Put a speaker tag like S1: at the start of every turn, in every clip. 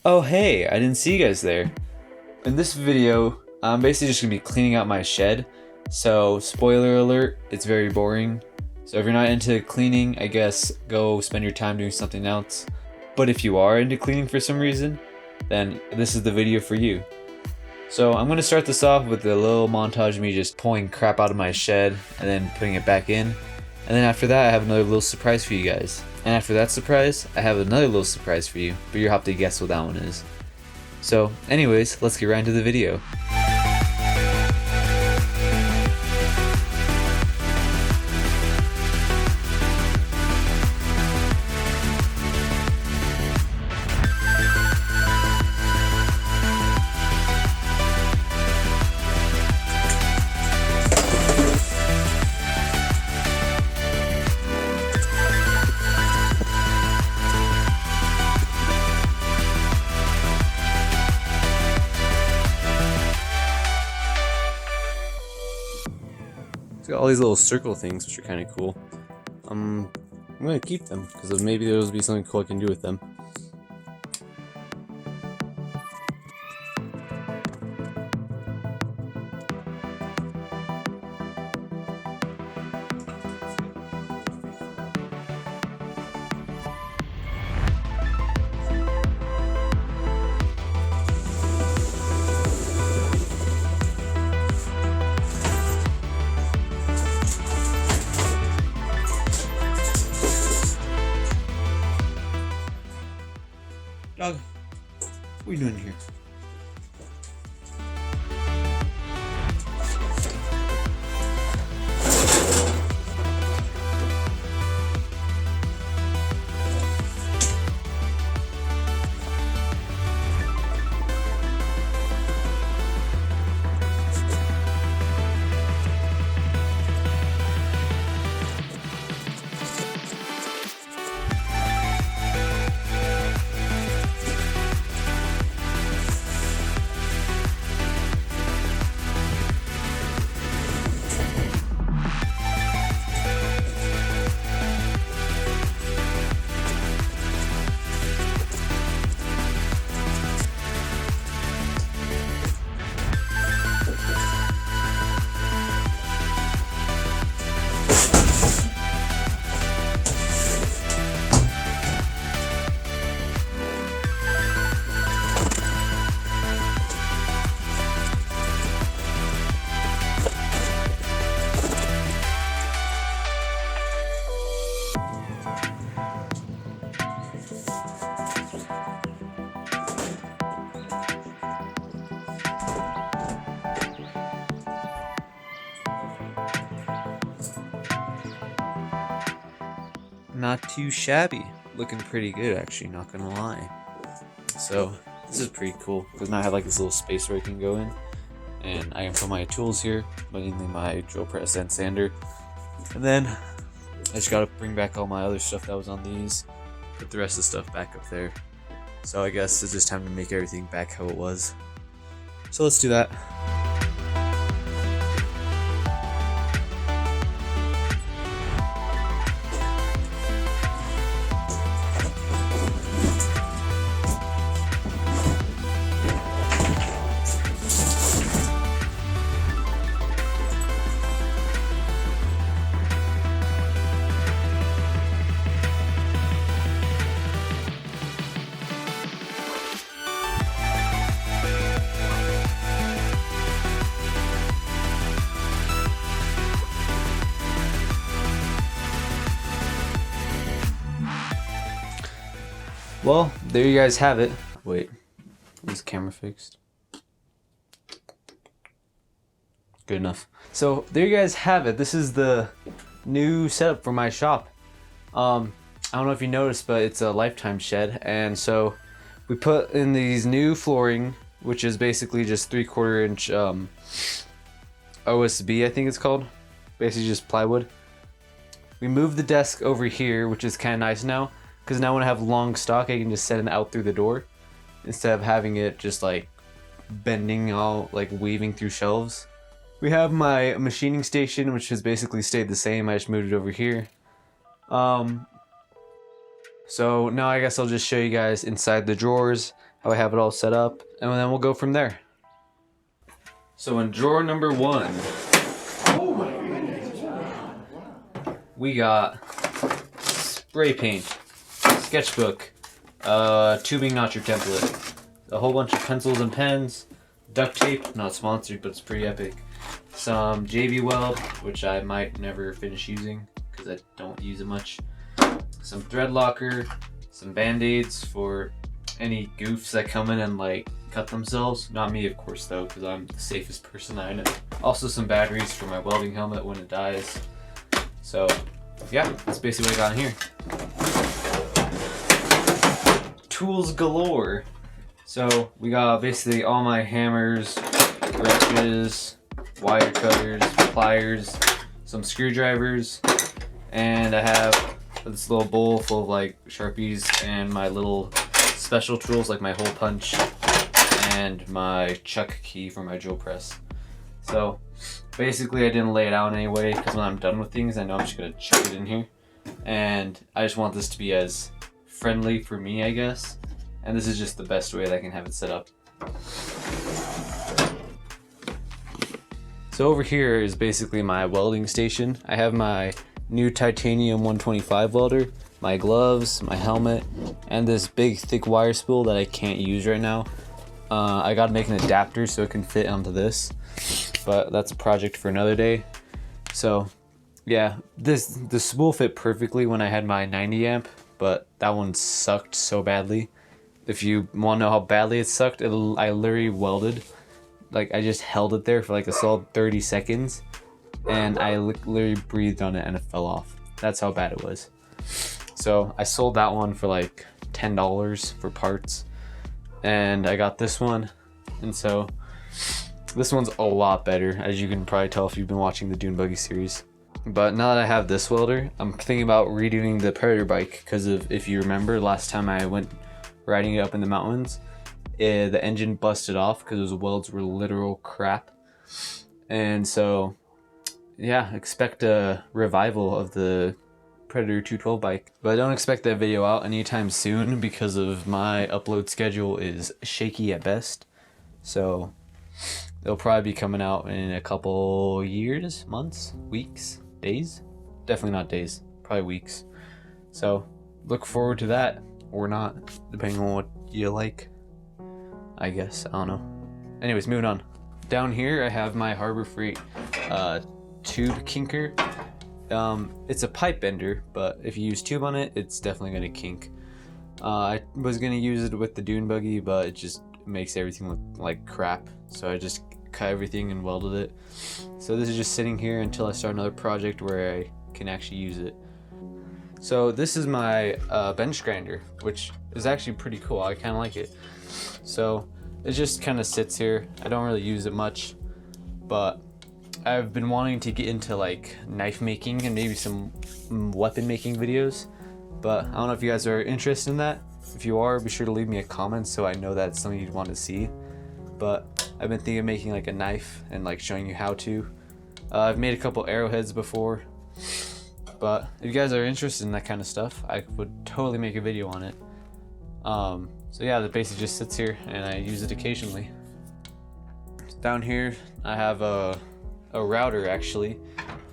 S1: Oh hey, I didn't see you guys there. In this video, I'm basically just gonna be cleaning out my shed. So spoiler alert, it's very boring. So if you're not into cleaning, I guess go spend your time doing something else. But if you are into cleaning for some reason, then this is the video for you. So I'm gonna start this off with a little montage of me just pulling crap out of my shed and then putting it back in. And then after that, I have another little surprise for you guys. And after that surprise, I have another little surprise for you, but you'll have to guess what that one is. So anyways, let's get right into the video. It's got all these little circle things, which are kind of cool. I'm gonna keep them because maybe there'll be something cool I can do with them. Dog, what are you doing here? Not too shabby. Looking pretty good, actually, not gonna lie. So this is pretty cool because now I have like this little space where I can go in, and I can put my tools here, mainly my drill press and sander. And then I just gotta bring back all my other stuff that was on these, put the rest of the stuff back up there. So I guess it's just time to make everything back how it was. So let's do that. Well, there you guys have it. Wait, is the camera fixed? Good enough. So there you guys have it. This is the new setup for my shop. I don't know if you noticed, but it's a lifetime shed, and so we put in these new flooring, which is basically just 3/4 inch OSB, I think it's called. Basically just plywood. We moved the desk over here, which is kind of nice now. Because now when I have long stock, I can just send it out through the door instead of having it just like bending all like weaving through shelves. We have my machining station, which has basically stayed the same. I just moved it over here. So now I guess I'll just show you guys inside the drawers. how I have it all set up, and then we'll go from there. So in drawer number 1, we got spray paint, sketchbook, tubing notcher template, a whole bunch of pencils and pens, duct tape, not sponsored but it's pretty epic, some JV Weld, which I might never finish using because I don't use it much, some thread locker, some band-aids for any goofs that come in and like cut themselves. Not me, of course, though, because I'm the safest person I know. Also some batteries for my welding helmet when it dies. So yeah, that's basically what I got in here. Tools galore. So we got basically all my hammers, wrenches, wire cutters, pliers, some screwdrivers, and I have this little bowl full of like Sharpies and my little special tools like my hole punch and my chuck key for my drill press. So basically I didn't lay it out anyway because when I'm done with things I know I'm just gonna chuck it in here, and I just want this to be as friendly for me, I guess, and this is just the best way that I can have it set up. So over here is basically my welding station. I have my new titanium 125 welder, my gloves, my helmet, and this big thick wire spool that I can't use right now. I gotta make an adapter so it can fit onto this, but that's a project for another day. So yeah, the spool fit perfectly when I had my 90 amp, but that one sucked so badly. If you want to know how badly it sucked, I literally welded, like I just held it there for like a solid 30 seconds, and I literally breathed on it and it fell off. That's how bad it was. So I sold that one for like $10 for parts, and I got this one, and so this one's a lot better, as you can probably tell if you've been watching the Dune Buggy series. But now that I have this welder, I'm thinking about redoing the Predator bike, because of, if you remember, last time I went riding it up in the mountains, the engine busted off because those welds were literal crap. And so yeah, expect a revival of the Predator 212 bike, but I don't expect that video out anytime soon because of my upload schedule is shaky at best. So it'll probably be coming out in a couple years, months, weeks, days. Definitely not days, probably weeks. So look forward to that, or not, depending on what you like, I guess. I don't know. Anyways, moving on. Down here I have my Harbor Freight tube kinker. It's a pipe bender, but if you use tube on it, it's definitely gonna kink. I was gonna use it with the Dune Buggy, but it just makes everything look like crap, so I just cut everything and welded it. So this is just sitting here until I start another project where I can actually use it. So this is my bench grinder, which is actually pretty cool. I kind of like it. So it just kind of sits here. I don't really use it much, but I've been wanting to get into like knife making and maybe some weapon making videos, but I don't know if you guys are interested in that. If you are, be sure to leave me a comment so I know that's something you'd want to see. But I've been thinking of making like a knife and like showing you how to. I've made a couple arrowheads before, but if you guys are interested in that kind of stuff, I would totally make a video on it. So yeah, the basically just sits here and I use it occasionally. Down here I have a router actually,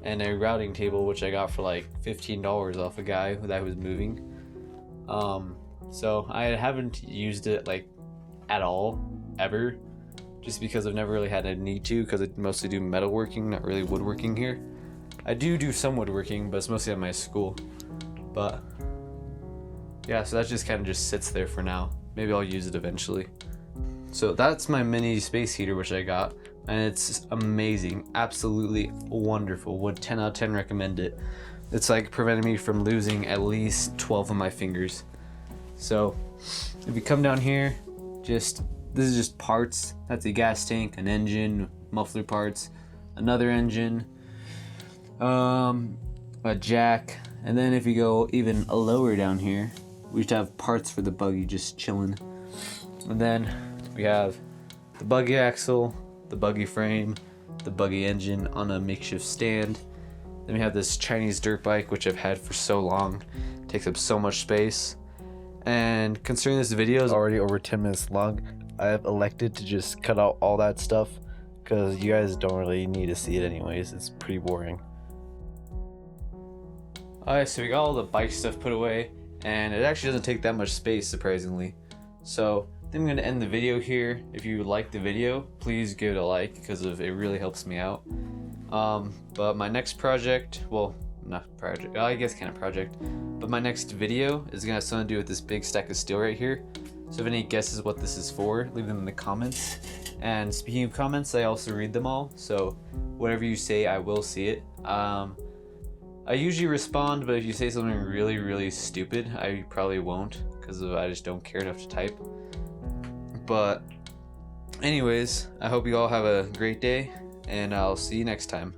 S1: and a routing table which I got for like $15 off a guy that was moving. So I haven't used it like at all ever, just because I've never really had a need to, because I mostly do metalworking, not really woodworking here. I do some woodworking, but it's mostly at my school. But yeah, so that just kind of just sits there for now. Maybe I'll use it eventually. So that's my mini space heater which I got, and it's amazing, absolutely wonderful. Would 10 out of 10 recommend it. It's like preventing me from losing at least 12 of my fingers. So if you come down here, this is just parts. That's a gas tank, an engine, muffler parts, another engine, a jack, and then if you go even lower down here, we just have parts for the buggy just chilling. And then we have the buggy axle, the buggy frame, the buggy engine on a makeshift stand. Then we have this Chinese dirt bike which I've had for so long, it takes up so much space. And considering this video is
S2: already over 10 minutes long, I have elected to just cut out all that stuff because you guys don't really need to see it anyways. It's pretty boring.
S1: Alright, so we got all the bike stuff put away, and it actually doesn't take that much space, surprisingly. So I think I'm going to end the video here. If you liked the video, please give it a like because it really helps me out. But my next project, well, not project, I guess kind of project, but my next video is going to have something to do with this big stack of steel right here. So if any guesses what this is for, leave them in the comments. And speaking of comments, I also read them all, so whatever you say, I will see it. I usually respond, but if you say something really, really stupid, I probably won't, because I just don't care enough to type. But anyways, I hope you all have a great day, and I'll see you next time.